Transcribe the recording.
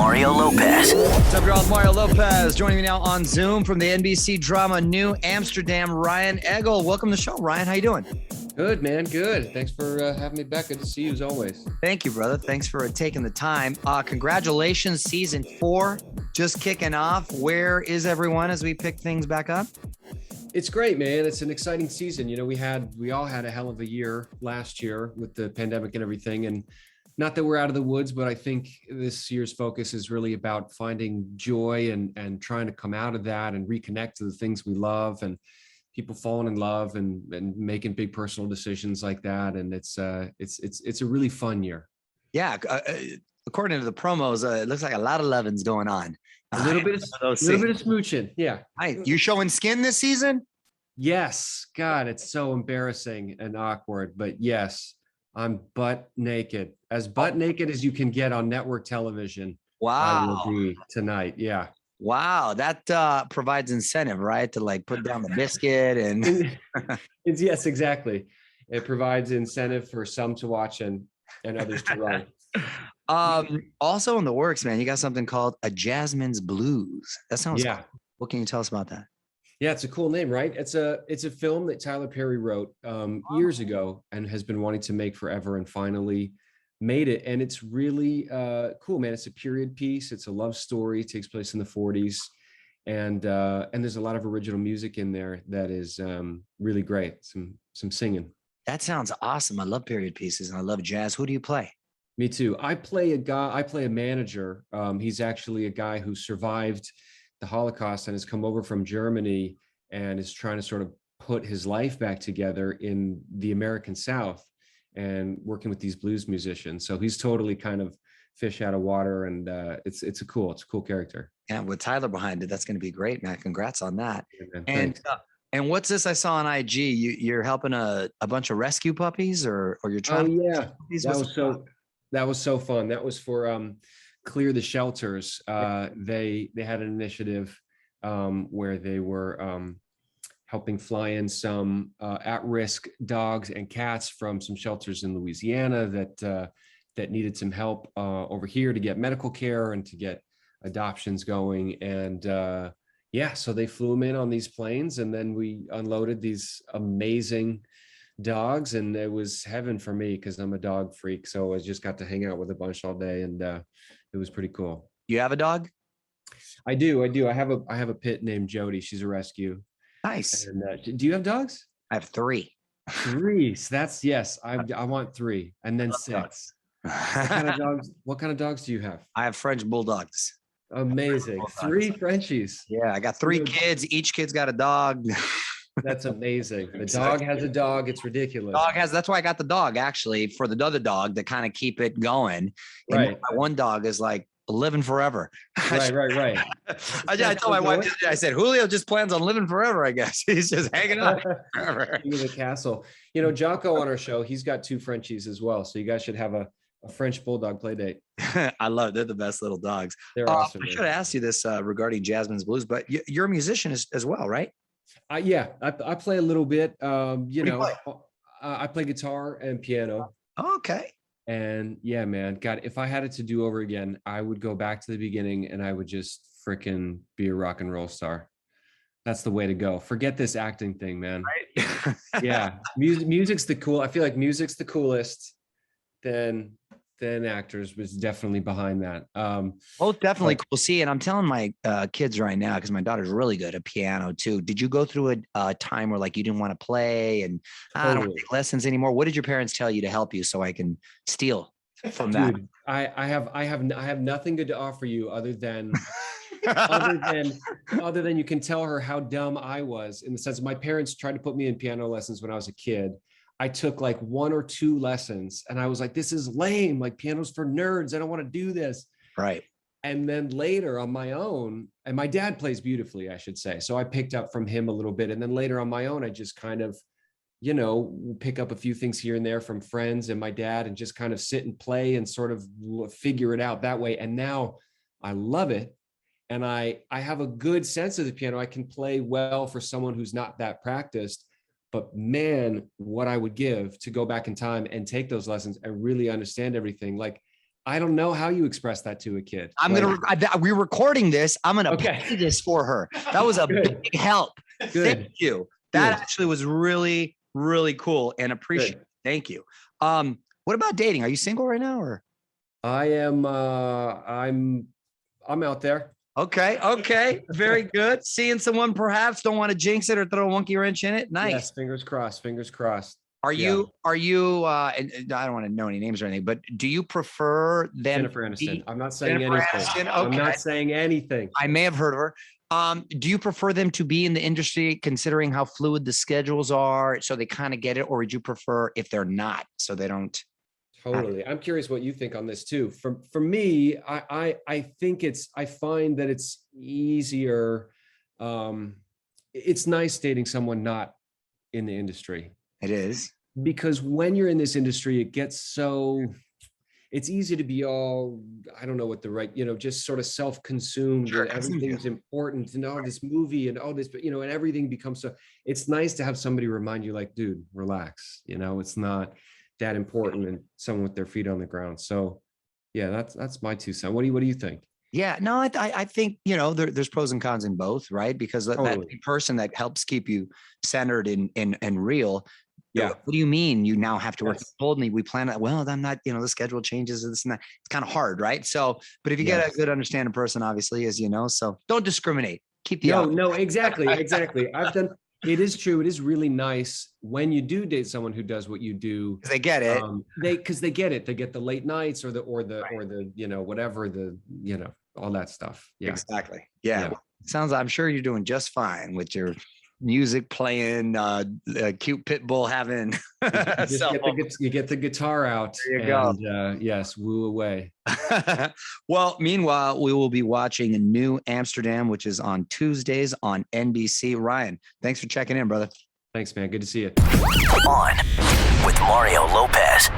Mario Lopez. What's up, y'all? Mario Lopez joining me now on Zoom from the NBC drama New Amsterdam, Ryan Eggold. Welcome to the show, Ryan. How you doing? Good, man. Good. Thanks for having me back. Good to see you as always. Thank you, brother. Thanks for taking the time. Congratulations, season 4 just kicking off. Where is everyone as we pick things back up? It's great, man. It's an exciting season. You know, we all had a hell of a year last year with the pandemic and everything. And not that we're out of the woods, but I think this year's focus is really about finding joy and trying to come out of that and reconnect to the things we love and people falling in love and making big personal decisions like that. And it's a really fun year. Yeah. According to the promos, it looks like a lot of lovin's going on. A little bit of smooching. Yeah. You showing skin this season? Yes. God, it's so embarrassing and awkward, but yes, I'm butt naked, as butt naked as you can get on network television. Wow. I will be tonight. Yeah. Wow. That provides incentive, right? To like put down the biscuit and. Yes, exactly. It provides incentive for some to watch and others to run. Also in the works, man, you got something called A Jasmine's Blues. That sounds cool. What can you tell us about that? Yeah, it's a cool name, right? It's a film that Tyler Perry wrote years ago and has been wanting to make forever and finally made it. And it's really cool, man. It's a period piece. It's a love story. It takes place in the 40s. And there's a lot of original music in there that is really great. Some singing. That sounds awesome. I love period pieces and I love jazz. Who do you play? Me too. I play a manager. He's actually a guy who survived the Holocaust and has come over from Germany and is trying to sort of put his life back together in the American South and working with these blues musicians. So he's totally kind of fish out of water, and it's a cool character. Yeah, with Tyler behind it, that's going to be great, man. Congrats on that. Yeah, man, and what's this I saw on IG? You're helping a bunch of rescue puppies, or you're trying? Oh yeah, that was so fun. That was for Clear the Shelters. They had an initiative where they were helping fly in some at-risk dogs and cats from some shelters in Louisiana that needed some help over here to get medical care and to get adoptions going. And so they flew them in on these planes, and then we unloaded these amazing dogs, and it was heaven for me because I'm a dog freak. So I just got to hang out with a bunch all day, and it was pretty cool. You have a dog? I do. I have a pit named Jody. She's a rescue. Nice. And, do you have dogs? I have 3. 3. So that's yes. I want 3 and then 6. What kind of dogs do you have? I have French bulldogs. Amazing. 3 Frenchies. Yeah, I got 3 kids. Each kid's got a dog. That's amazing. The dog has a dog. It's ridiculous. That's why I got the dog, actually, for the other dog to kind of keep it going. And right. My one dog is like living forever. Right. I told my wife, I said, Julio just plans on living forever, I guess. He's just hanging out forever. In the castle. You know, Jocko on our show, he's got 2 Frenchies as well. So you guys should have a French bulldog play date. I love it. They're the best little dogs. They're awesome. I should have asked you this regarding Jasmine's Blues, but you're a musician as well, right? I play a little bit. I play guitar and piano. Okay. And yeah, man, God, if I had it to do over again, I would go back to the beginning and I would just freaking be a rock and roll star. That's the way to go. Forget this acting thing, man. Right? Yeah. Music's the cool. I feel like music's the coolest. Then actors was definitely behind that. Both definitely cool. See, and I'm telling my kids right now, because my daughter's really good at piano too. Did you go through a time where like you didn't want to play and I don't take lessons anymore? What did your parents tell you to help you so I can steal from that? Dude, I have nothing good to offer you other than you can tell her how dumb I was, in the sense my parents tried to put me in piano lessons when I was a kid. I took like 1 or 2 lessons and I was like, this is lame. Like, piano's for nerds. I don't want to do this. Right. And then later on my own, and my dad plays beautifully, I should say. So I picked up from him a little bit. And then later on my own, I just kind of, pick up a few things here and there from friends and my dad and just kind of sit and play and sort of figure it out that way. And now I love it. And I have a good sense of the piano. I can play well for someone who's not that practiced. But man, what I would give to go back in time and take those lessons and really understand everything. Like, I don't know how you express that to a kid. We're recording this. I'm going to Okay. play this for her. That was a big help. Good. Thank you. That actually was really, really cool and appreciate it. Thank you. What about dating? Are you single right now or? I am, I'm out there. Okay. Very good. Seeing someone perhaps, don't want to jinx it or throw a monkey wrench in it. Nice. Yes, fingers crossed. Are you, and I don't want to know any names or anything, but do you prefer them? Jennifer Aniston. I'm not saying anything. Okay. I'm not saying anything. I may have heard of her. Do you prefer them to be in the industry considering how fluid the schedules are so they kind of get it? Or would you prefer if they're not, so they don't? Totally. I'm curious what you think on this too. For me, I think I find that it's easier. It's nice dating someone not in the industry. It is. Because when you're in this industry, it gets it's easy to be all, I don't know what the right, just sort of self-consumed. Sure, and everything's important and all this movie and all this, but and everything becomes so, it's nice to have somebody remind you like, dude, relax, it's not that important, and someone with their feet on the ground. So yeah, that's my 2 cents. What do you think? Yeah, no, I think, there's pros and cons in both, right? Because that person that helps keep you centered and real. Yeah. What do you mean you now have to work? You told me we plan it. Well, I'm not, the schedule changes and this and that. It's kind of hard, right? So, but if you get a good understanding person, obviously, as you know, so don't discriminate. Keep the No, exactly. It is true. It is really nice when you do date someone who does what you do. They get it. They get it. They get the late nights or the whatever all that stuff. Yeah. Exactly. Yeah. Sounds. I'm sure you're doing just fine with your music playing, cute pit bull having. You get the guitar out. There you go. Yes, woo away. Well, meanwhile, we will be watching New Amsterdam, which is on Tuesdays on NBC. Ryan, thanks for checking in, brother. Thanks, man. Good to see you. On with Mario Lopez.